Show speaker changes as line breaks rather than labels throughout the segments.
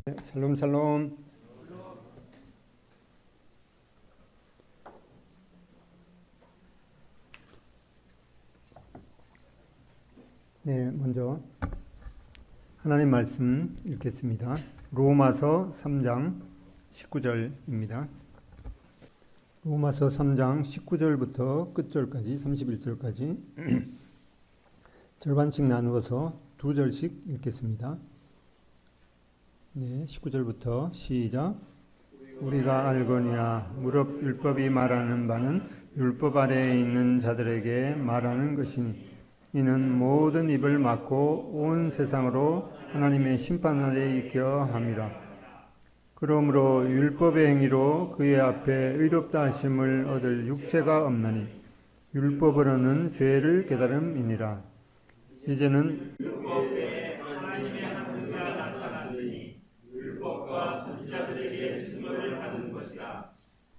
샬롬 샬롬. 네, 먼저 하나님 말씀 읽겠습니다. 로마서 3장 19절입니다. 로마서 3장 19절부터 끝절까지 31절까지 절반씩 나누어서 두 절씩 읽겠습니다. 네, 19절부터 시작. 우리가 알거니와 무릇 율법이 말하는 바는 율법 아래에 있는 자들에게 말하는 것이니 이는 모든 입을 막고 온 세상으로 하나님의 심판 아래에 있게 함이라. 그러므로 율법의 행위로 그의 앞에 의롭다 하심을 얻을 육체가 없나니 율법으로는 죄를 깨달음이니라. 이제는 율법과 선지자들에게 증거를 받은 것이라.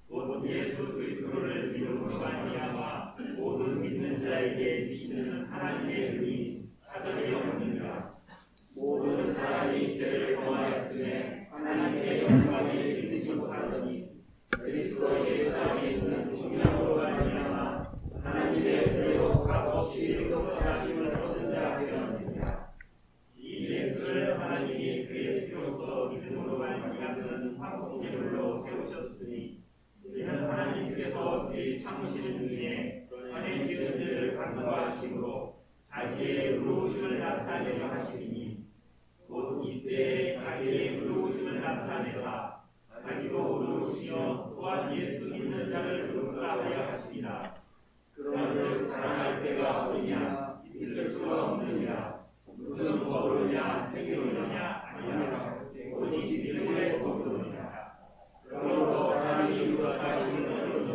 곧 예수 그리스도를 믿음으로 말미암아 모든 믿는 자에게 미치는 하나님의 은이 사절이 없느니라. 모든 사람이 죄를 범하였으며 하나님의 영광이 이르지 못하더니 그리스도 예수 안에 있는 성령으로 말미암아 하나님의 은혜로 값없이 의롭다하심을 얻은 자 되었느니라. 이 예수를 하나님이 그의 피로써 믿음으로 말미암는 화목제물로 세우셨으니 이는 하나님께서 그의 참으시는 중에 전에 지은 죄를 간과하심으로 자기의 의로우심을 나타내려 하시니 곧 이때에 자기의 의로우심을 나타내사 자기도 의로우시며 또한 예수 믿는 자를 의롭다 하여 하시니라. 그런즉 자랑할 때가 어디냐 있을 수가 없느니라. 무슨 법으로냐 행위로냐 아니라 오직 믿음의 법으로냐. 그러므로 사람이 의롭다 하심을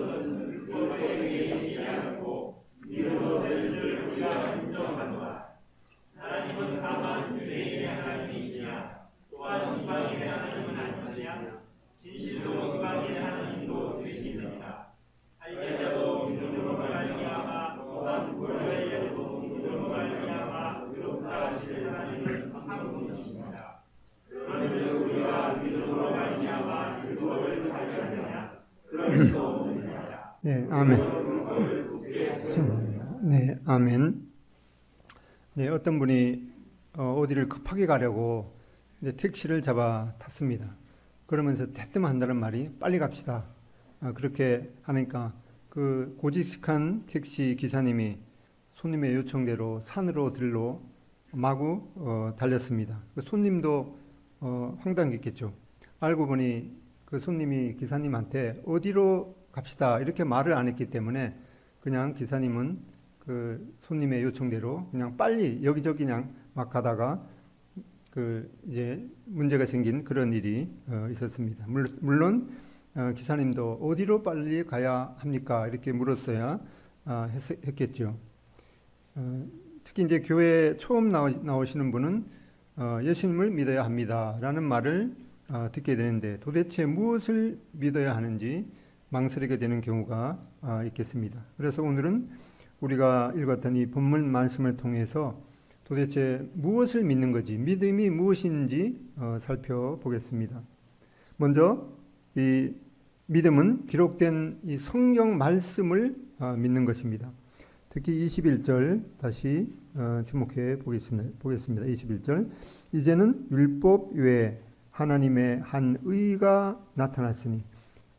얻는 율법의 행위에 있지 않고 믿음으로 되는 줄 우리가 인정하노라. 하나님은 다만 유대인의 하나님이시냐 또한 이방인의 하나님은 아니시냐. 진실로 이방인의 하나님도 되시느니라. 할례자도 믿음으로 말미암아 또한 고려자도 믿음으로 말미암아 의롭다 하실 하나님은 한 분이십니다. 그런즉 우리가 믿음으로 말미암아 율법을 발견하느냐 그럴 수 없느니라. 네, 아멘. 네, 아멘. 네, 어떤 분이 어디를 급하게 가려고 이제 택시를 잡아 탔습니다. 그러면서 대뜸 한다는 말이 빨리 갑시다. 그렇게 하니까 그 고지식한 택시 기사님이 손님의 요청대로 산으로 들로 마구 달렸습니다. 그 손님도 황당했겠죠. 알고 보니 그 손님이 기사님한테 어디로 갑시다 이렇게 말을 안 했기 때문에 그냥 기사님은 그 손님의 요청대로 그냥 빨리 여기저기 그냥 막 가다가 그 이제 문제가 생긴 그런 일이 있었습니다. 물론 기사님도 어디로 빨리 가야 합니까? 이렇게 물었어야 했겠죠. 특히 이제 교회에 처음 나오시는 분은 예수님을 믿어야 합니다라는 말을 듣게 되는데 도대체 무엇을 믿어야 하는지 망설이게 되는 경우가 있겠습니다. 그래서 오늘은 우리가 읽었던 이 본문 말씀을 통해서 도대체 무엇을 믿는 건지, 믿음이 무엇인지 살펴보겠습니다. 먼저 이 믿음은 기록된 이 성경 말씀을 믿는 것입니다. 특히 21절 다시 주목해 보겠습니다. 21절. 이제는 율법 외에 하나님의 한 의가 나타났으니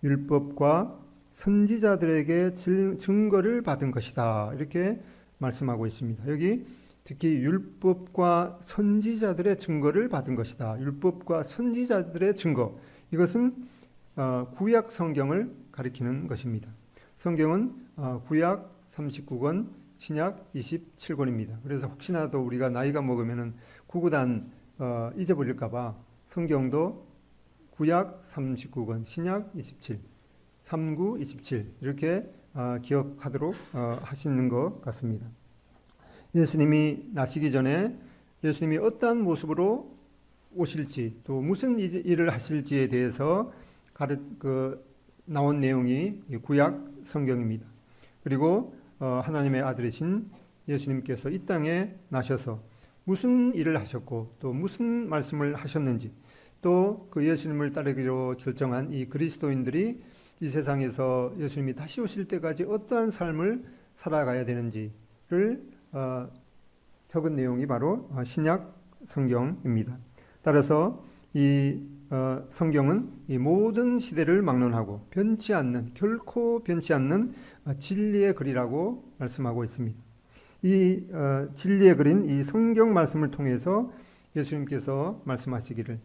율법과 선지자들에게 증거를 받은 것이다. 이렇게 말씀하고 있습니다. 여기 특히 율법과 선지자들의 증거를 받은 것이다. 율법과 선지자들의 증거. 이것은 구약 성경을 가리키는 것입니다. 성경은 구약 39권, 신약 27권입니다. 그래서 혹시나도 우리가 나이가 먹으면 구구단 잊어버릴까봐 성경도 구약 39권, 신약 27, 39, 27 이렇게 기억하도록 하시는 것 같습니다. 예수님이 나시기 전에 예수님이 어떠한 모습으로 오실지 또 무슨 일을 하실지에 대해서 나온 내용이 구약 성경입니다. 그리고 하나님의 아들이신 예수님께서 이 땅에 나셔서 무슨 일을 하셨고 또 무슨 말씀을 하셨는지 또 그 예수님을 따르기로 결정한 이 그리스도인들이 이 세상에서 예수님이 다시 오실 때까지 어떠한 삶을 살아가야 되는지를 적은 내용이 바로 신약 성경입니다. 따라서 이 성경은 이 모든 시대를 막론하고 변치 않는, 결코 변치 않는 진리의 글이라고 말씀하고 있습니다. 이 진리의 글인 이 성경 말씀을 통해서 예수님께서 말씀하시기를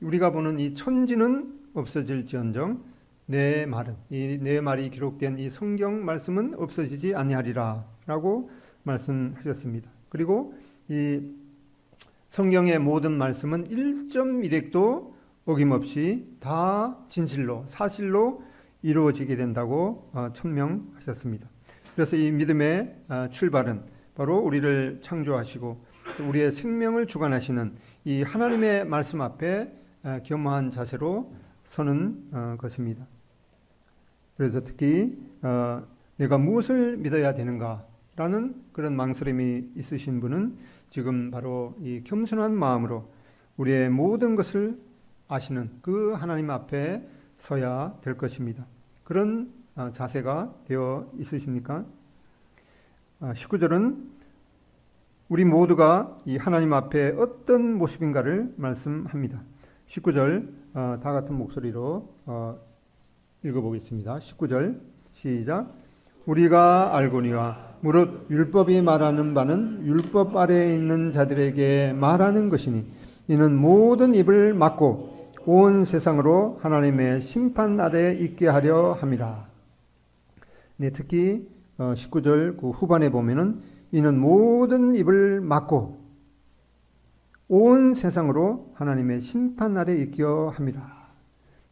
우리가 보는 이 천지는 없어질지언정 내 말은, 이 내 말이 기록된 이 성경 말씀은 없어지지 아니하리라 라고 말씀하셨습니다. 그리고 이 성경의 모든 말씀은 1.1획도 어김없이 다 진실로, 사실로 이루어지게 된다고 천명하셨습니다. 그래서 이 믿음의 출발은 바로 우리를 창조하시고 우리의 생명을 주관하시는 이 하나님의 말씀 앞에 겸허한 자세로 서는 것입니다. 그래서 특히 내가 무엇을 믿어야 되는가라는 그런 망설임이 있으신 분은 지금 바로 이 겸손한 마음으로 우리의 모든 것을 아시는 그 하나님 앞에 서야 될 것입니다. 그런 자세가 되어 있으십니까? 19절은 우리 모두가 이 하나님 앞에 어떤 모습인가를 말씀합니다. 19절 다 같은 목소리로 읽어보겠습니다. 19절 시작. 우리가 알거니와 무릇 율법이 말하는 바는 율법 아래에 있는 자들에게 말하는 것이니 이는 모든 입을 막고 온 세상으로 하나님의 심판 아래에 있게 하려 함이라. 네, 특히 19절 그 후반에 보면은 이는 모든 입을 막고 온 세상으로 하나님의 심판 아래에 있게 함이라.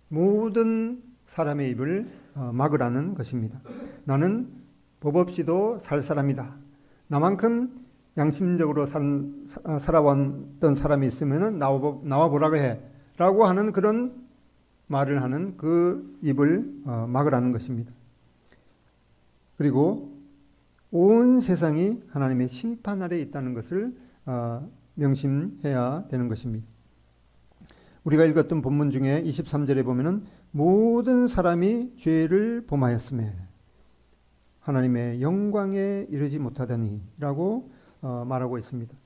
모든 사람의 입을 막으라는 것입니다. 나는 법 없이도 살 사람이다. 나만큼 양심적으로 살아왔던 사람이 있으면 나와 보라고 해 라고 하는 그런 말을 하는 그 입을 막으라는 것입니다. 그리고 온 세상이 하나님의 심판 아래에 있다는 것을 명심해야 되는 것입니다. 우리가 읽었던 본문 중에 23절에 보면은 모든 사람이 죄를 범하였음에 하나님의 영광에 이르지 못하다니 라고 말하고 있습니다.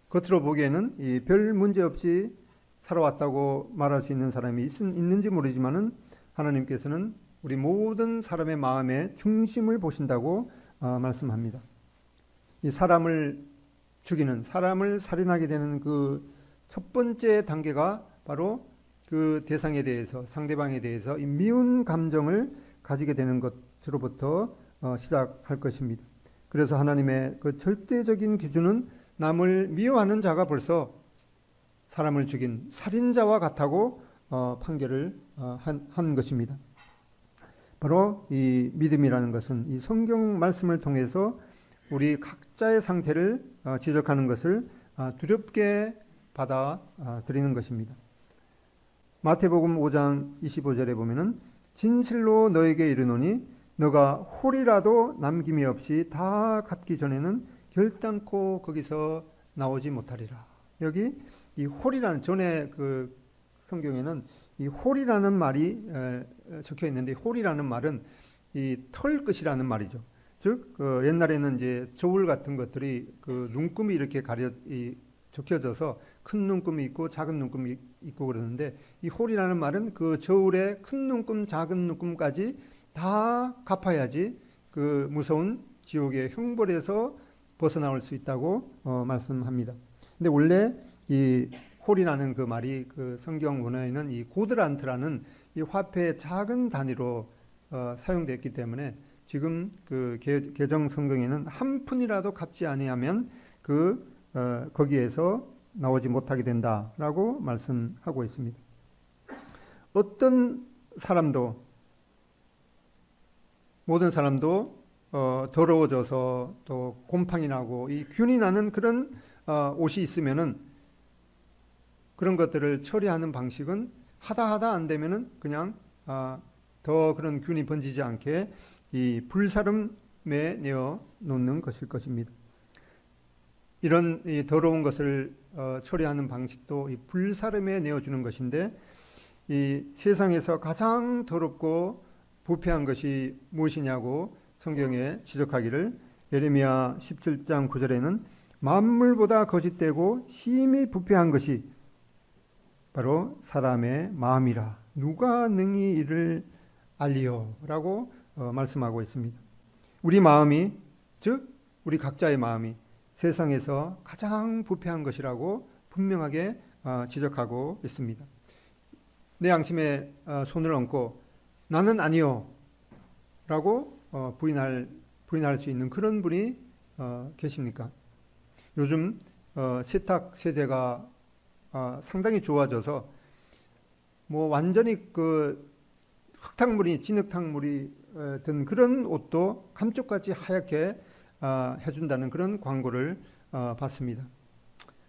겉으로 보기에는 이 별 문제 없이 살아왔다고 말할 수 있는 사람이 있는지 모르지만은 하나님께서는 우리 모든 사람의 마음의 중심을 보신다고 말씀합니다. 이 사람을 죽이는, 사람을 살인하게 되는 그 첫 번째 단계가 바로 그 대상에 대해서, 상대방에 대해서 이 미운 감정을 가지게 되는 것으로부터 시작할 것입니다. 그래서 하나님의 그 절대적인 기준은 남을 미워하는 자가 벌써 사람을 죽인 살인자와 같다고 판결을 한 것입니다. 바로 이 믿음이라는 것은 이 성경 말씀을 통해서 우리 각자의 상태를 지적하는 것을 두렵게 받아들이는 것입니다. 마태복음 5장 25절에 보면은 진실로 너에게 이르노니 너가 홀이라도 남김이 없이 다 갚기 전에는 결단코 거기서 나오지 못하리라. 여기 이 홀이라는, 전에 그 성경에는 이 홀이라는 말이 적혀 있는데, 홀이라는 말은 이 털끝이라는 말이죠. 즉 옛날에는 이제 저울 같은 것들이 그 눈금이 이렇게 적혀져서 큰 눈금이 있고 작은 눈금이 있고 그러는데, 이 홀이라는 말은 그 저울의 큰 눈금, 작은 눈금까지 다 갚아야지 그 무서운 지옥의 형벌에서 벗어나올 수 있다고 말씀합니다. 근데 원래 이 홀이라는 그 말이 그 성경 원어에는 이 고드란트라는 이 화폐의 작은 단위로 사용됐기 때문에 지금 그 개정 성경에는 한 푼이라도 갚지 아니하면 거기에서 나오지 못하게 된다라고 말씀하고 있습니다. 어떤 사람도, 모든 사람도 더러워져서 또 곰팡이 나고 이 균이 나는 그런 옷이 있으면은 그런 것들을 처리하는 방식은 하다 안 되면은 그냥 더 그런 균이 번지지 않게 이 불사름에 내어 놓는 것일 것입니다. 이런 이 더러운 것을 처리하는 방식도 이 불사름에 내어주는 것인데, 이 세상에서 가장 더럽고 부패한 것이 무엇이냐고 성경에 지적하기를, 예레미야 17장 9절에는 만물보다 거짓되고 심히 부패한 것이 바로 사람의 마음이라 누가 능히 이를 알리요 라고 말씀하고 있습니다. 우리 마음이, 즉 우리 각자의 마음이 세상에서 가장 부패한 것이라고 분명하게 지적하고 있습니다. 내 양심에 손을 얹고 나는 아니요 라고 부인할 수 있는 그런 분이 계십니까? 요즘 세탁 세제가 상당히 좋아져서 뭐 완전히 그 흙탕물이, 진흙탕물이 든 그런 옷도 감쪽같이 하얗게 해준다는 그런 광고를 봤습니다.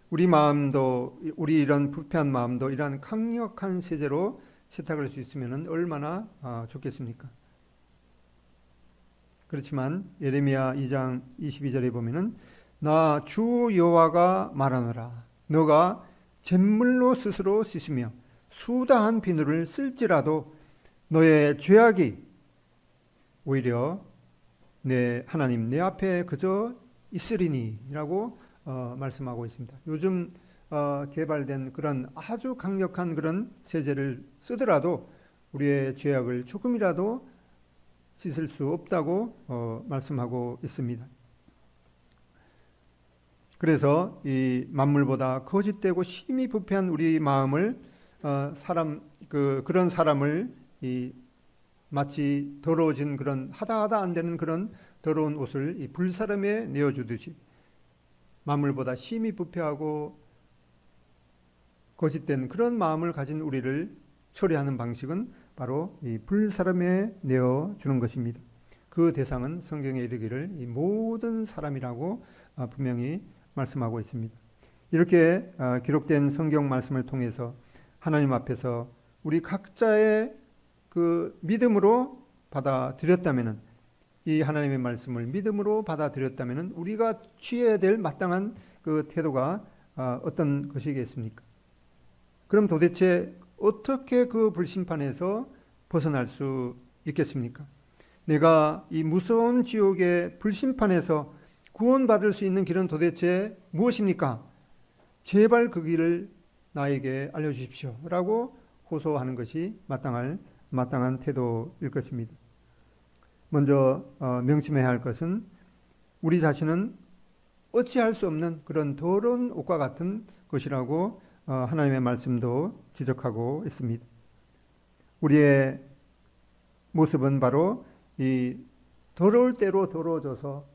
우리 마음도, 우리 이런 부패한 마음도 이러한 강력한 세제로 세탁할 수 있으면 얼마나 좋겠습니까? 그렇지만 예레미야 2장 22절에 보면은 나 주 여호와가 말하노라 너가 잿물로 스스로 씻으며 수다한 비누를 쓸지라도 너의 죄악이 오히려 내 하나님 내 앞에 그저 있으리니 라고 말씀하고 있습니다. 요즘 개발된 그런 아주 강력한 그런 세제를 쓰더라도 우리의 죄악을 조금이라도 씻을 수 없다고 말씀하고 있습니다. 그래서 이 만물보다 거짓되고 심히 부패한 우리 마음을 그런 사람을 마치 더러워진 그런 하다 안 되는 그런 더러운 옷을 이 불사름에 내어주듯이 만물보다 심히 부패하고 거짓된 그런 마음을 가진 우리를 처리하는 방식은 바로 이 불사름에 내어주는 것입니다. 그 대상은 성경에 이르기를 이 모든 사람이라고 분명히 말씀하고 있습니다. 이렇게 기록된 성경 말씀을 통해서 하나님 앞에서 우리 각자의 그 믿음으로 받아들였다면은, 이 하나님의 말씀을 믿음으로 받아들였다면은 우리가 취해야 될 마땅한 그 태도가 어떤 것이겠습니까? 그럼 도대체 어떻게 그 불심판에서 벗어날 수 있겠습니까? 내가 이 무서운 지옥의 불심판에서 구원받을 수 있는 길은 도대체 무엇입니까? 제발 그 길을 나에게 알려주십시오 라고 호소하는 것이 마땅한 태도일 것입니다. 먼저 명심해야 할 것은 우리 자신은 어찌할 수 없는 그런 더러운 옷과 같은 것이라고 하나님의 말씀도 지적하고 있습니다. 우리의 모습은 바로 이 더러울 대로 더러워져서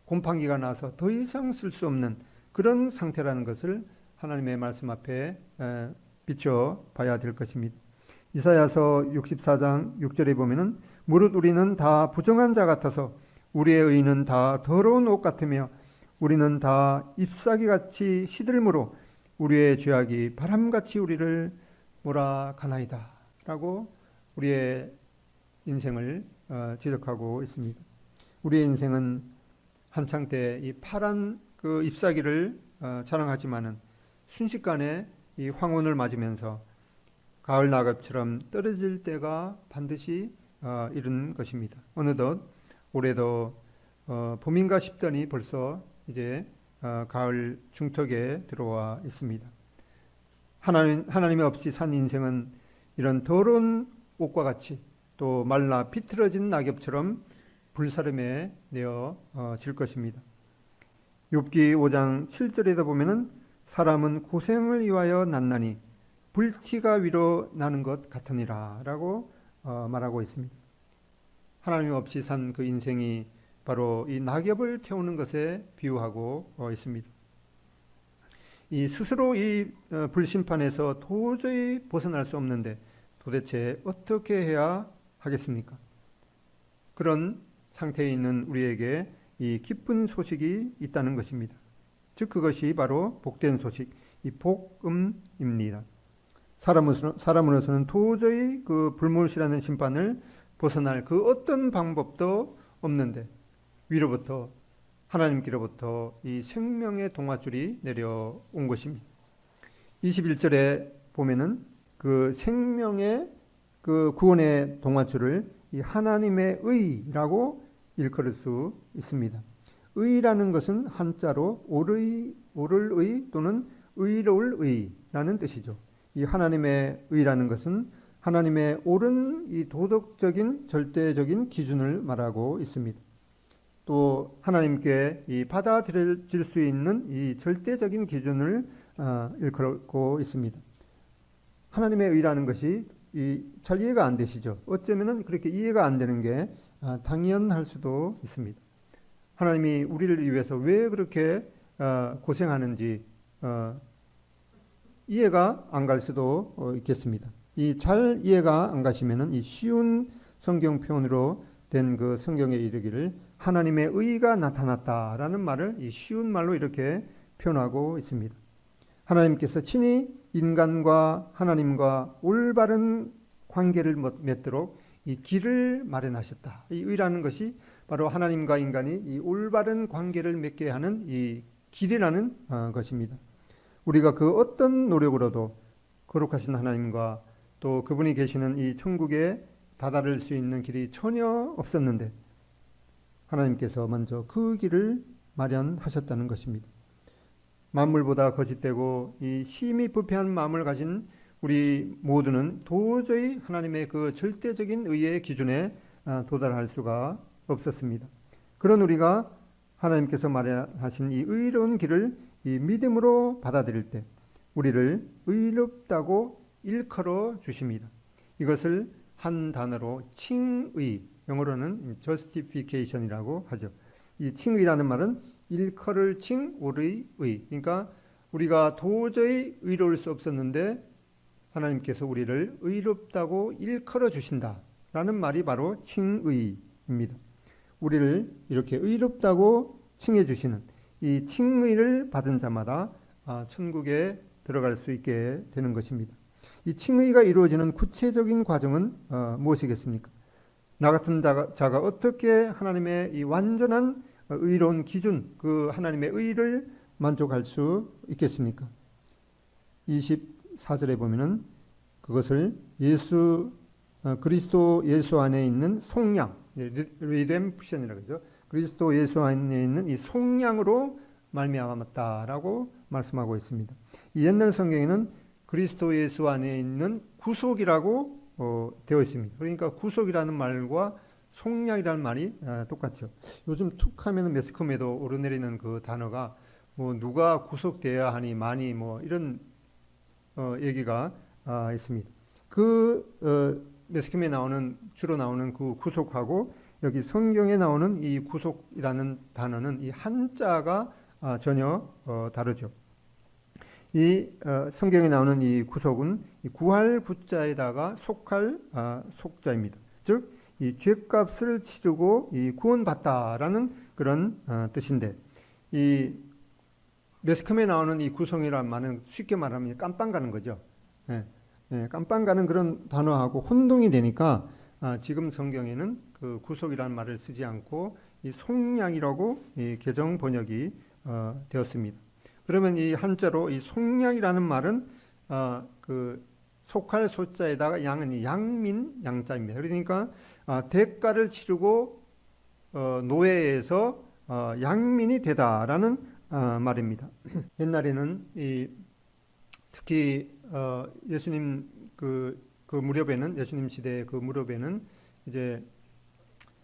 곰팡이가 나서 더 이상 쓸 수 없는 그런 상태라는 것을 하나님의 말씀 앞에 비춰봐야 될 것입니다. 이사야서 64장 6절에 보면은 무릇 우리는 다 부정한 자 같아서 우리의 의는 다 더러운 옷 같으며 우리는 다 잎사귀같이 시들므로 우리의 죄악이 바람같이 우리를 몰아가나이다 라고 우리의 인생을 지적하고 있습니다. 우리의 인생은 한창 때 이 파란 그 잎사귀를 자랑하지만은 순식간에 이 황혼을 맞으면서 가을 낙엽처럼 떨어질 때가 반드시 이른 것입니다. 어느덧 올해도 봄인가 싶더니 벌써 이제 가을 중턱에 들어와 있습니다. 하나님 없이 산 인생은 이런 더러운 옷과 같이 또 말라 비틀어진 낙엽처럼 불사름에 내어질 것입니다. 욥기 5장 7절에도 보면은 사람은 고생을 위하여 났나니 불티가 위로 나는 것 같으니라 라고 말하고 있습니다. 하나님 없이 산 그 인생이 바로 이 낙엽을 태우는 것에 비유하고 있습니다. 이 스스로 이 불심판에서 도저히 벗어날 수 없는데 도대체 어떻게 해야 하겠습니까? 그런 상태에 있는 우리에게 이 기쁜 소식이 있다는 것입니다. 즉 그것이 바로 복된 소식, 이 복음입니다. 사람으로서는 도저히 그 불못이라는 심판을 벗어날 그 어떤 방법도 없는데 위로부터 하나님께로부터 이 생명의 동화줄이 내려온 것입니다. 21절에 보면은 그 생명의 그 구원의 동화줄을 이 하나님의 의라고 일컬을 수 있습니다. 의라는 것은 한자로 옳을 의 또는 의로울 의라는 뜻이죠. 이 하나님의 의라는 것은 하나님의 옳은 이 도덕적인 절대적인 기준을 말하고 있습니다. 또 하나님께 이 받아들여질 수 있는 이 절대적인 기준을 일컬고 있습니다. 하나님의 의라는 것이 잘 이해가 안 되시죠? 어쩌면은 그렇게 이해가 안 되는 게 당연할 수도 있습니다. 하나님이 우리를 위해서 왜 그렇게 고생하는지 이해가 안 갈 수도 있겠습니다. 이 잘 이해가 안 가시면은 이 쉬운 성경 표현으로 된 그 성경에 이르기를 하나님의 의가 나타났다라는 말을 이 쉬운 말로 이렇게 표현하고 있습니다. 하나님께서 친히 인간과 하나님과 올바른 관계를 맺도록 이 길을 마련하셨다. 이 의라는 것이 바로 하나님과 인간이 이 올바른 관계를 맺게 하는 이 길이라는 것입니다. 우리가 그 어떤 노력으로도 거룩하신 하나님과 또 그분이 계시는 이 천국에 다다를 수 있는 길이 전혀 없었는데 하나님께서 먼저 그 길을 마련하셨다는 것입니다. 만물보다 거짓되고 이 심히 부패한 마음을 가진 우리 모두는 도저히 하나님의 그 절대적인 의의 기준에 도달할 수가 없었습니다. 그런 우리가 하나님께서 마련하신 이 의로운 길을 이 믿음으로 받아들일 때 우리를 의롭다고 일컬어 주십니다. 이것을 한 단어로 칭의, 영어로는 justification이라고 하죠. 이 칭의라는 말은 일컬을 칭, 옳의 의. 그러니까 우리가 도저히 의로울 수 없었는데 하나님께서 우리를 의롭다고 일컬어 주신다라는 말이 바로 칭의입니다. 우리를 이렇게 의롭다고 칭해 주시는 이 칭의를 받은 자마다 천국에 들어갈 수 있게 되는 것입니다. 이 칭의가 이루어지는 구체적인 과정은 무엇이겠습니까? 나 같은 자가 어떻게 하나님의 이 완전한 의로운 기준, 그 하나님의 의를 만족할 수 있겠습니까? 24절에 보면은 그것을 그리스도 예수 안에 있는 속량, 리뎀프션이라고 하죠. 그리스도 예수 안에 있는 이 속량으로 말미암았다라고 말씀하고 있습니다. 이 옛날 성경에는 그리스도 예수 안에 있는 구속이라고 되어 있습니다. 그러니까 구속이라는 말과 속량이라는 말이 똑같죠. 요즘 툭 하면 매스컴에도 오르내리는 그 단어가 뭐 누가 구속돼야 하니 많이 뭐 이런 얘기가 있습니다. 그 매스컴에 주로 나오는 그 구속하고 여기 성경에 나오는 이 구속이라는 단어는 이 한자가 전혀 다르죠. 이 성경에 나오는 이 구속은 이 구할 구자에다가 속할 속자입니다. 즉 이 죄값을 치르고 이 구원받다라는 그런 뜻인데 이 매스컴에 나오는 이 구속이라는 말은 쉽게 말하면 깜빵 가는 거죠. 깜빵 가는 그런 단어하고 혼동이 되니까 지금 성경에는 그 구속이라는 말을 쓰지 않고 이 속량이라고 이 개정 번역이 되었습니다. 그러면 이 한자로 이 속량이라는 말은 그 속할 소자에다가 양은 양민 양자입니다. 그러니까 대가를 치르고 노예에서 양민이 되다라는 말입니다. 옛날에는 특히 예수님 그 무렵에는 예수님 시대 그 무렵에는 이제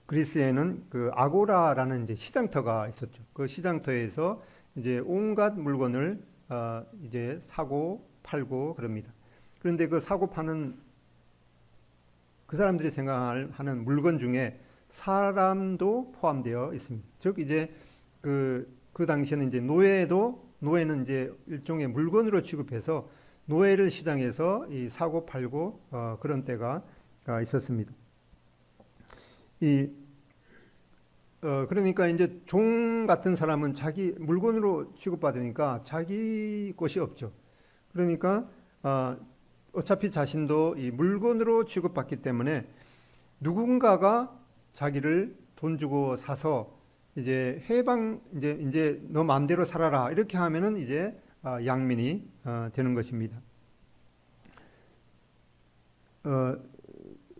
그리스에는 그 아고라라는 이제 시장터가 있었죠. 그 시장터에서 이제 온갖 물건을 이제 사고 팔고 그럽니다. 그런데 그 사고 파는 그 사람들이 생각하는 물건 중에 사람도 포함되어 있습니다. 즉 이제 그 당시에는 이제 노예는 이제 일종의 물건으로 취급해서 노예를 시장에서 이 사고 팔고 그런 때가 있었습니다. 그러니까 이제 종 같은 사람은 자기 물건으로 취급받으니까 자기 것이 없죠. 그러니까 어차피 자신도 이 물건으로 취급받기 때문에 누군가가 자기를 돈 주고 사서 이제 해방 이제 너 마음대로 살아라 이렇게 하면은 이제 양민이 되는 것입니다.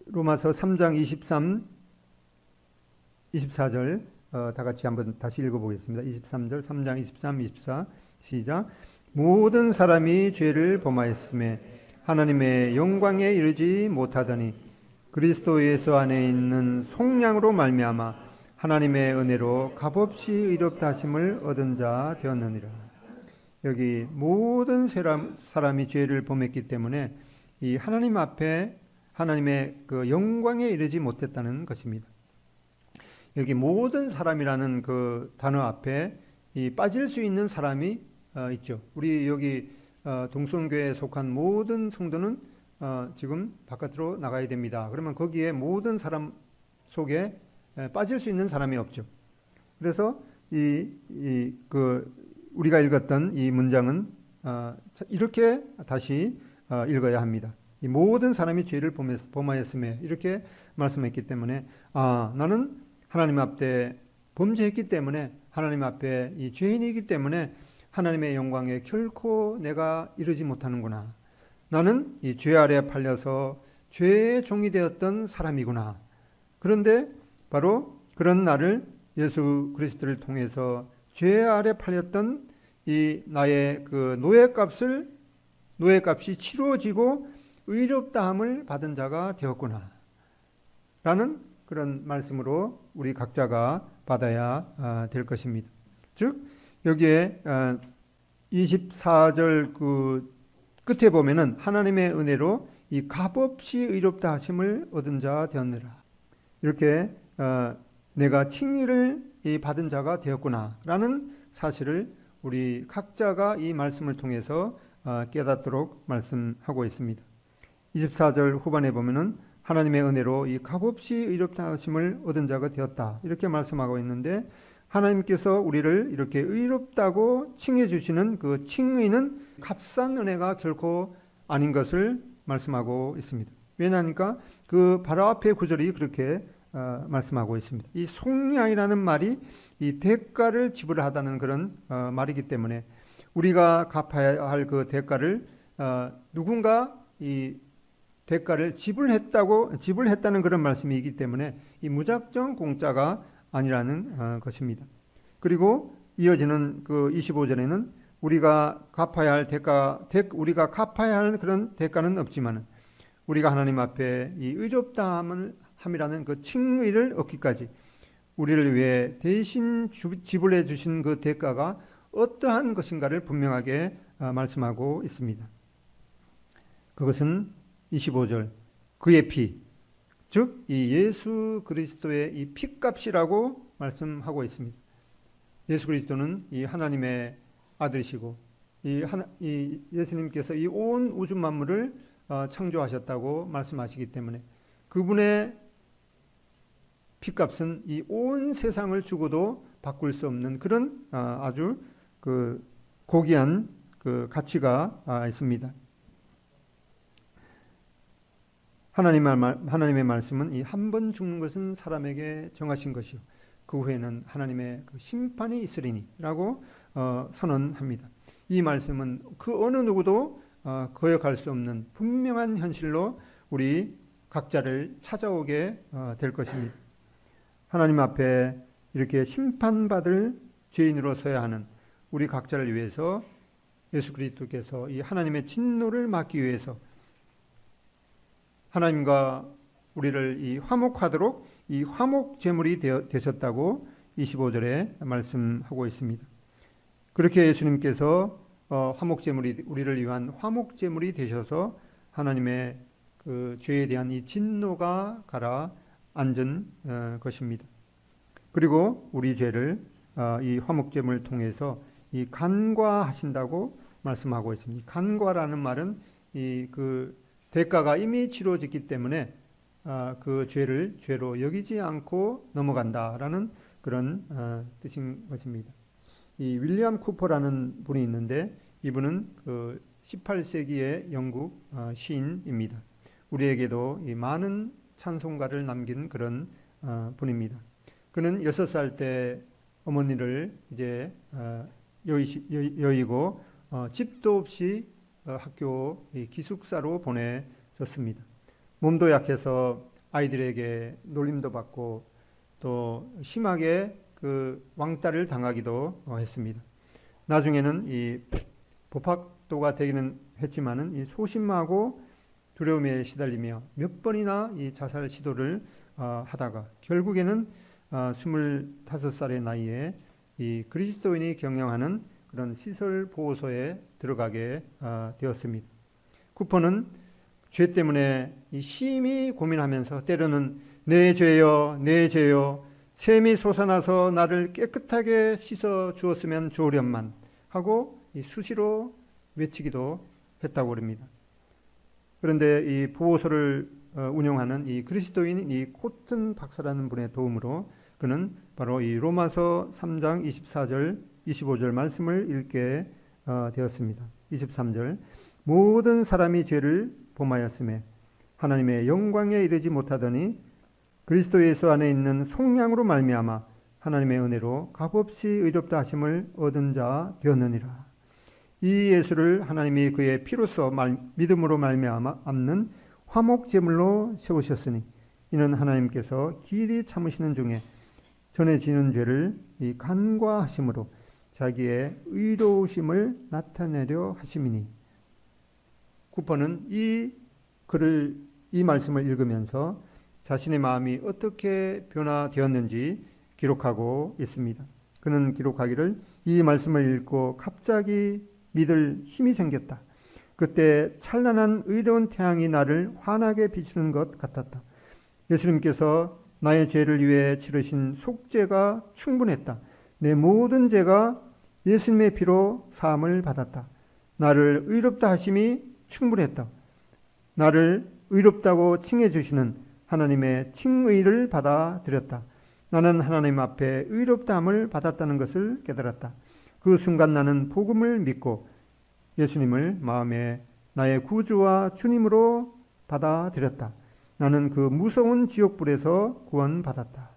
로마서 3장 23, 24절 다 같이 한번 다시 읽어보겠습니다. 23절 3장 23, 24 시작. 모든 사람이 죄를 범하였음에 하나님의 영광에 이르지 못하더니 그리스도 예수 안에 있는 속량으로 말미암아 하나님의 은혜로 값없이 의롭다 하심을 얻은 자 되었느니라. 여기 모든 사람이 죄를 범했기 때문에 이 하나님 앞에 하나님의 그 영광에 이르지 못했다는 것입니다. 여기 모든 사람이라는 그 단어 앞에 이 빠질 수 있는 사람이 있죠. 우리 여기 동성교회에 속한 모든 성도는 지금 바깥으로 나가야 됩니다. 그러면 거기에 모든 사람 속에 빠질 수 있는 사람이 없죠. 그래서 우리가 읽었던 이 문장은 이렇게 다시 읽어야 합니다. 이 모든 사람이 죄를 범하였음에 이렇게 말씀했기 때문에 나는 하나님 앞에 범죄했기 때문에 하나님 앞에 이 죄인이기 때문에 하나님의 영광에 결코 내가 이르지 못하는구나. 나는 이 죄 아래 팔려서 죄의 종이 되었던 사람이구나. 그런데 바로 그런 나를 예수 그리스도를 통해서 죄 아래 팔렸던 이 나의 그 노예값이 치루어지고 의롭다함을 받은 자가 되었구나. 라는 그런 말씀으로 우리 각자가 받아야 될 것입니다. 즉 여기에 24절 그 끝에 보면은 하나님의 은혜로 이 값없이 의롭다 하심을 얻은 자 되었느라. 이렇게 내가 칭의를 받은 자가 되었구나라는 사실을 우리 각자가 이 말씀을 통해서 깨닫도록 말씀하고 있습니다. 24절 후반에 보면은 하나님의 은혜로 이 값없이 의롭다 하심을 얻은 자가 되었다. 이렇게 말씀하고 있는데 하나님께서 우리를 이렇게 의롭다고 칭해 주시는 그 칭의는 값싼 은혜가 결코 아닌 것을 말씀하고 있습니다. 왜냐하니까 그 바로 앞에 구절이 그렇게 말씀하고 있습니다. 이 속량이라는 말이 이 대가를 지불하다는 그런 말이기 때문에 우리가 갚아야 할 그 대가를 누군가 이 대가를 지불했다는 그런 말씀이기 때문에 이 무작정 공짜가 아니라는 것입니다. 그리고 이어지는 그 25절에는 우리가 갚아야 할 우리가 갚아야 하는 그런 대가는 없지만 우리가 하나님 앞에 이 의롭다함이라는 그 칭의를 얻기까지 우리를 위해 대신 지불해 주신 그 대가가 어떠한 것인가를 분명하게 말씀하고 있습니다. 그것은 25절 그의 피, 즉 이 예수 그리스도의 이 피값이라고 말씀하고 있습니다. 예수 그리스도는 이 하나님의 아들이시고 이 예수님께서 이 온 우주 만물을 창조하셨다고 말씀하시기 때문에 그분의 피값은 이 온 세상을 주고도 바꿀 수 없는 그런 아주 그 고귀한 그 가치가 있습니다. 하나님의 말씀은 이 한 번 죽는 것은 사람에게 정하신 것이요 그 후에는 하나님의 그 심판이 있으리니라고 선언합니다. 이 말씀은 그 어느 누구도 거역할 수 없는 분명한 현실로 우리 각자를 찾아오게 될 것입니다. 하나님 앞에 이렇게 심판받을 죄인으로 서야 하는 우리 각자를 위해서 예수 그리스도께서 이 하나님의 진노를 막기 위해서 하나님과 우리를 이 화목하도록 이 화목 제물이 되셨다고 25절에 말씀하고 있습니다. 그렇게 예수님께서 화목 제물이 우리를 위한 화목 제물이 되셔서 하나님의 그 죄에 대한 이 진노가 가라앉은 것입니다. 그리고 우리 죄를 이 화목 제물을 통해서 이 간과하신다고 말씀하고 있습니다. 간과라는 말은 이 그 대가가 이미 치러졌기 때문에 그 죄를 죄로 여기지 않고 넘어간다라는 그런 뜻인 것입니다. 이 윌리엄 쿠퍼라는 분이 있는데 이분은 그 18세기의 영국 시인입니다. 우리에게도 이 많은 찬송가를 남긴 그런 분입니다. 그는 6살 때 어머니를 이제 여의고 집도 없이 학교 기숙사로 보내줬습니다. 몸도 약해서 아이들에게 놀림도 받고 또 심하게 그 왕따를 당하기도 했습니다. 나중에는 이 법학도가 되기는 했지만은 이 소심하고 두려움에 시달리며 몇 번이나 이 자살 시도를 하다가 결국에는 25살의 나이에 이 그리스도인이 경영하는 그런 시설 보호소에 들어가게 되었습니다. 쿠퍼는 죄 때문에 심히 고민하면서 때로는 내 죄여 내 죄여 샘이 솟아나서 나를 깨끗하게 씻어 주었으면 좋으련만 하고 수시로 외치기도 했다고 합니다. 그런데 이 보호소를 운영하는 이 그리스도인 이 코튼 박사라는 분의 도움으로 그는 바로 이 로마서 3장 24절 25절 말씀을 읽게 되었습니다. 23절 모든 사람이 죄를 범하였음에 하나님의 영광에 이르지 못하더니 그리스도 예수 안에 있는 속량으로 말미암아 하나님의 은혜로 값없이 의롭다 하심을 얻은 자 되었느니라. 이 예수를 하나님이 그의 피로써 믿음으로 말미암는 화목 제물로 세우셨으니 이는 하나님께서 길이 참으시는 중에 전에 지는 죄를 이 간과하심으로 자기의 의로우심을 나타내려 하심이니. 쿠퍼는 이 말씀을 읽으면서 자신의 마음이 어떻게 변화되었는지 기록하고 있습니다. 그는 기록하기를 이 말씀을 읽고 갑자기 믿을 힘이 생겼다. 그때 찬란한 의로운 태양이 나를 환하게 비추는 것 같았다. 예수님께서 나의 죄를 위해 치르신 속죄가 충분했다. 내 모든 죄가 예수님의 피로 사함을 받았다. 나를 의롭다 하심이 충분했다. 나를 의롭다고 칭해 주시는 하나님의 칭의를 받아들였다. 나는 하나님 앞에 의롭다함을 받았다는 것을 깨달았다. 그 순간 나는 복음을 믿고 예수님을 마음에 나의 구주와 주님으로 받아들였다. 나는 그 무서운 지옥불에서 구원받았다.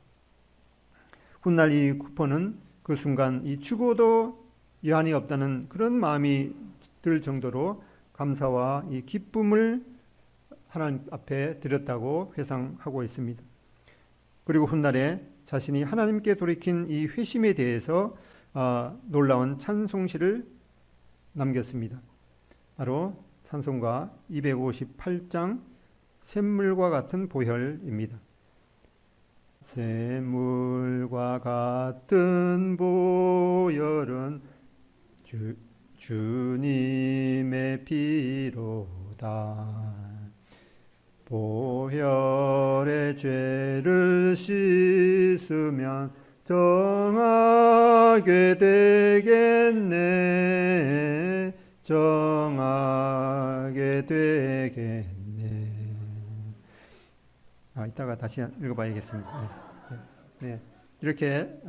훗날 이 쿠퍼는 그 순간 이 죽어도 여한이 없다는 그런 마음이 들 정도로 감사와 이 기쁨을 하나님 앞에 드렸다고 회상하고 있습니다. 그리고 훗날에 자신이 하나님께 돌이킨 이 회심에 대해서 놀라운 찬송시를 남겼습니다. 바로 찬송가 258장 샘물과 같은 보혈입니다. 샘물과 같은 보혈은 주님의 피로다. 보혈의 죄를 씻으면 정하게 되겠네. 정하게 되겠네. 이따가 다시 읽어봐야겠습니다. 네. 이렇게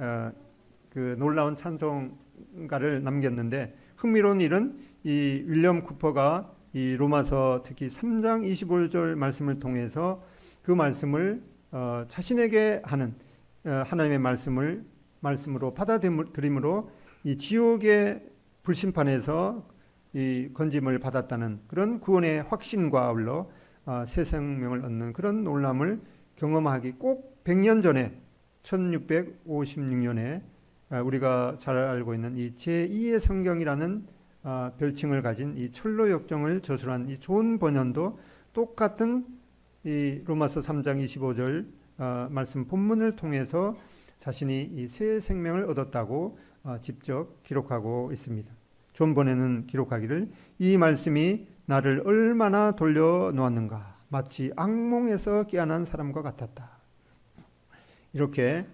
그 놀라운 찬송가를 남겼는데 흥미로운 일은 이 윌리엄 쿠퍼가 이 로마서 특히 3장 25절 말씀을 통해서 그 말씀을 자신에게 하는 하나님의 말씀으로 받아들임으로 이 지옥의 불심판에서 이 건짐을 받았다는 그런 구원의 확신과 아울러 새 생명을 얻는 그런 놀람을 경험하기 꼭 100년 전에 1656년에 우리가 잘 알고 있는 이 제2의 성경이라는 별칭을 가진 이 철로 역정을 저술한 이 존 번연도 똑같은 이 로마서 3장 25절 말씀 본문을 통해서 자신이 이 새 생명을 얻었다고 직접 기록하고 있습니다. 존 번연은 기록하기를 이 말씀이 나를 얼마나 돌려놓았는가 마치 악몽에서 깨어난 사람과 같았다. 이렇게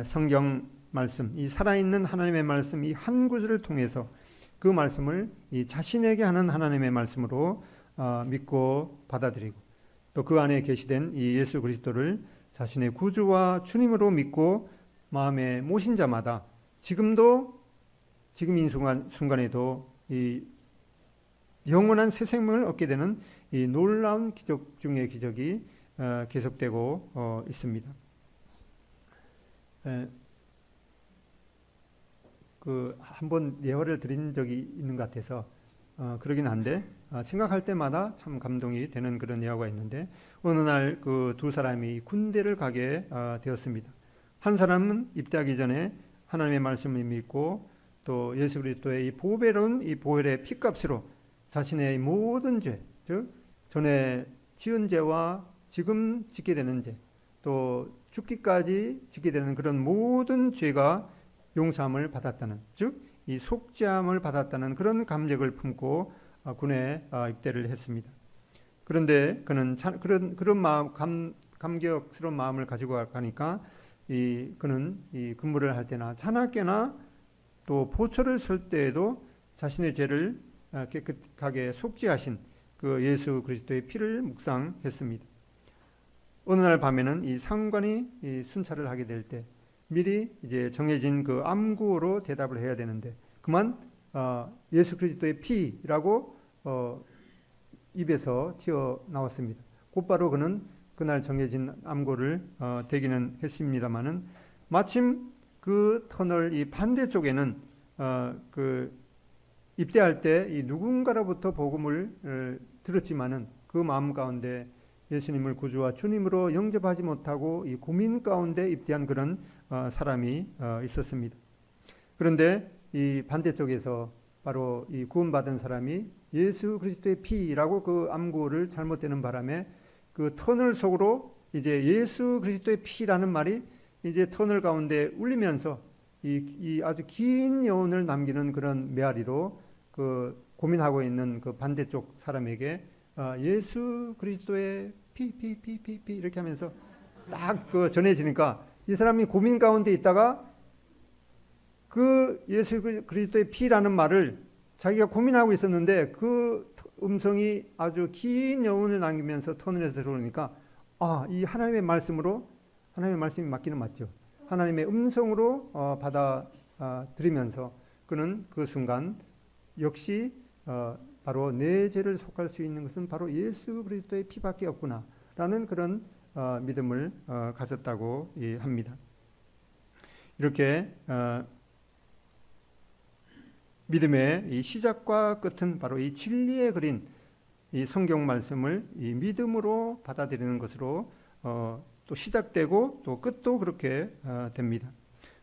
성경 말씀, 이 살아있는 하나님의 말씀 이 한 구절을 통해서 그 말씀을 이 자신에게 하는 하나님의 말씀으로 믿고 받아들이고 또 그 안에 계시된 이 예수 그리스도를 자신의 구주와 주님으로 믿고 마음에 모신 자마다 지금 이 순간에도 이 영원한 새 생명을 얻게 되는 이 놀라운 기적 중의 기적이 계속되고 있습니다. 그 한번 예화를 드린 적이 있는 것 같아서 그러긴 한데 생각할 때마다 참 감동이 되는 그런 예화가 있는데 어느 날 그 두 사람이 군대를 가게 되었습니다. 한 사람은 입대하기 전에 하나님의 말씀을 믿고 또 예수 그리스도의 이 보배로운 이 보혈의 피값으로 자신의 모든 죄, 즉 전에 지은 죄와 지금 짓게 되는 죄, 또 죽기까지 짓게 되는 그런 모든 죄가 용서함을 받았다는, 즉 이 속죄함을 받았다는 그런 감격을 품고 군에 입대를 했습니다. 그런데 그는 그런 마음, 감격스러운 마음을 가지고 가니까 그는 이 근무를 할 때나 자나깨나 또 보초를 설 때에도 자신의 죄를 깨끗하게 속죄하신 그 예수 그리스도의 피를 묵상했습니다. 어느 날 밤에는 이 상관이 이 순찰을 하게 될 때 미리 이제 정해진 그 암구어로 대답을 해야 되는데 그만 예수 그리스도의 피라고 입에서 튀어나왔습니다. 곧바로 그는 그날 정해진 암구를 대기는 했습니다마는 마침 그 터널 이 반대쪽에는 그 입대할 때 이 누군가로부터 복음을 들었지만은 그 마음 가운데 예수님을 구주와 주님으로 영접하지 못하고 이 고민 가운데 입대한 그런 사람이 있었습니다. 그런데 이 반대쪽에서 바로 이 구원받은 사람이 예수 그리스도의 피라고 그 암구를 잘못되는 바람에 그 터널 속으로 이제 예수 그리스도의 피라는 말이 이제 터널 가운데 울리면서 이 아주 긴 여운을 남기는 그런 메아리로 그 고민하고 있는 그 반대쪽 사람에게 예수 그리스도의 피 이렇게 하면서 딱 그 전해지니까 이 사람이 고민 가운데 있다가 그 예수 그리스도의 피라는 말을 자기가 고민하고 있었는데 그 음성이 아주 긴 여운을 남기면서 터널에서 들어오니까 이 하나님의 말씀으로 하나님의 말씀이 맞기는 맞죠. 하나님의 음성으로 받아들이면서 그는 그 순간 역시 바로 내 죄를 속할 수 있는 것은 바로 예수 그리스도의 피밖에 없구나라는 그런 믿음을 가졌다고 합니다. 이렇게 믿음의 이 시작과 끝은 바로 이 진리에 그린 이 성경 말씀을 이 믿음으로 받아들이는 것으로 또 시작되고 또 끝도 그렇게 됩니다.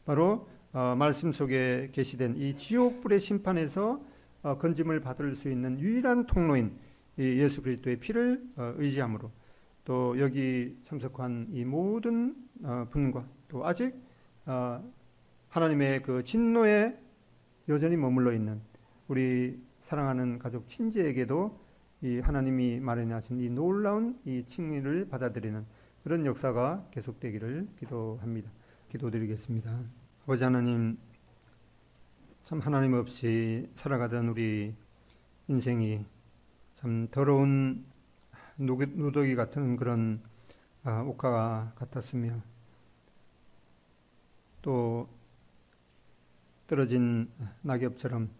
바로 말씀 속에 게시된 이 지옥불의 심판에서 건짐을 받을 수 있는 유일한 통로인 이 예수 그리스도의 피를 의지함으로 또 여기 참석한 이 모든 분과 또 아직 하나님의 그 진노에 여전히 머물러 있는 우리 사랑하는 가족 친지에게도 이 하나님이 마련하신 이 놀라운 이 칭의를 받아들이는 그런 역사가 계속되기를 기도합니다. 기도드리겠습니다. 아버지 하나님, 참 하나님 없이 살아가던 우리 인생이 참 더러운 누더기 같은 그런 옥화 같았으며 또 떨어진 낙엽처럼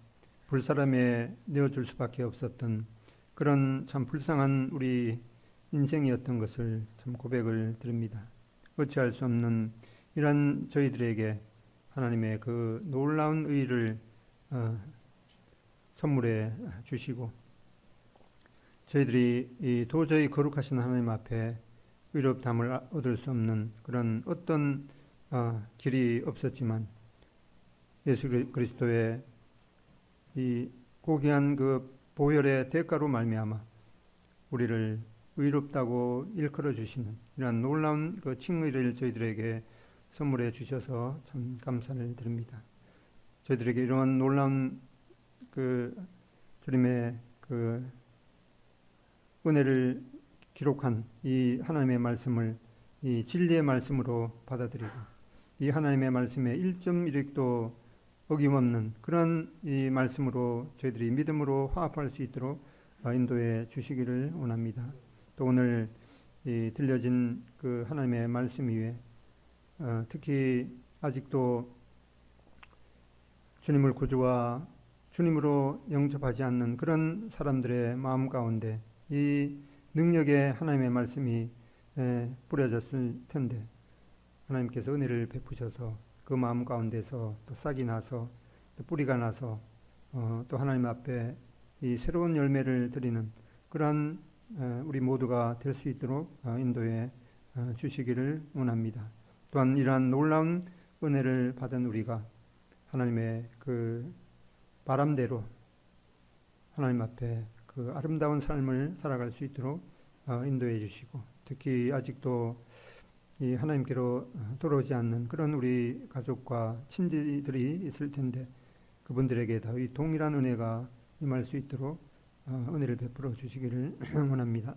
불사람에 내어줄 수밖에 없었던 그런 참 불쌍한 우리 인생이었던 것을 참 고백을 드립니다. 어찌할 수 없는 이런 저희들에게 하나님의 그 놀라운 의를 선물해 주시고 저희들이 도저히 거룩하신 하나님 앞에 의롭다함을 얻을 수 없는 그런 어떤 길이 없었지만 예수 그리스도의 이 고귀한 그 보혈의 대가로 말미암아 우리를 의롭다고 일컬어 주시는 이러한 놀라운 그 칭의를 저희들에게 선물해 주셔서 참 감사를 드립니다. 저희들에게 이러한 놀라운 그 주님의 그 은혜를 기록한 이 하나님의 말씀을 이 진리의 말씀으로 받아들이고 이 하나님의 말씀에 1.1획도 어김없는 그런 이 말씀으로 저희들이 믿음으로 화합할 수 있도록 인도해 주시기를 원합니다. 또 오늘 이 들려진 그 하나님의 말씀 위에 특히 아직도 주님을 구주와 주님으로 영접하지 않는 그런 사람들의 마음 가운데 이 능력의 하나님의 말씀이 뿌려졌을 텐데 하나님께서 은혜를 베푸셔서 그 마음 가운데서 또 싹이 나서 또 뿌리가 나서 또 하나님 앞에 이 새로운 열매를 드리는 그러한 우리 모두가 될 수 있도록 인도해 주시기를 원합니다. 또한 이러한 놀라운 은혜를 받은 우리가 하나님의 그 바람대로 하나님 앞에 그 아름다운 삶을 살아갈 수 있도록 인도해 주시고, 특히 아직도 이 하나님께로 돌아오지 않는 그런 우리 가족과 친지들이 있을 텐데 그분들에게 다 이 동일한 은혜가 임할 수 있도록 은혜를 베풀어 주시기를 원합니다.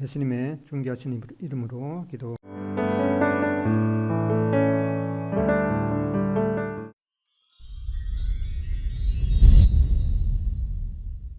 예수님의 존귀하신 이름으로 기도